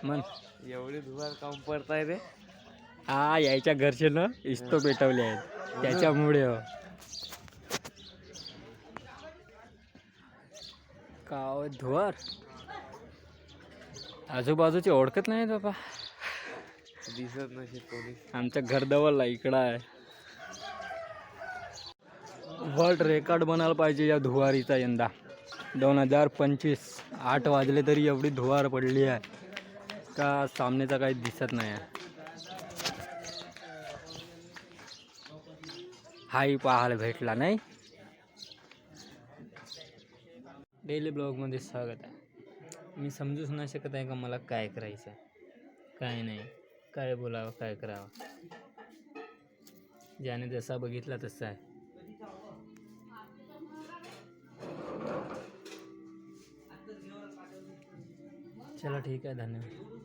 मन एवढे धुवार काम पडताय रे. हा यायच्या घरचे ना इस्तो पेटवले आहेत त्याच्यामुळे हो. गाव धुवार आजूबाजूची ओळखत नाही बाबा. दिसत नसे कोणी. आमच्या घरजवळला इकडं आहे. वर्ल्ड रेकॉर्ड बनायला पाहिजे या धुवारीचा यंदा 2025. 8 वाजले तरी एवढी धुवार पडली आहे का सामनेचा काही दिसत नाही आहे. हाही पाहायला भेटला नाही. डेली ब्लॉगमध्ये स्वागत आहे. मी समजूच नाही शकत आहे का मला काय करायचं आहे काय नाही, काय बोलावं काय करावं. ज्याने जसा बघितला तसा आहे. चला ठीक आहे, धन्यवाद.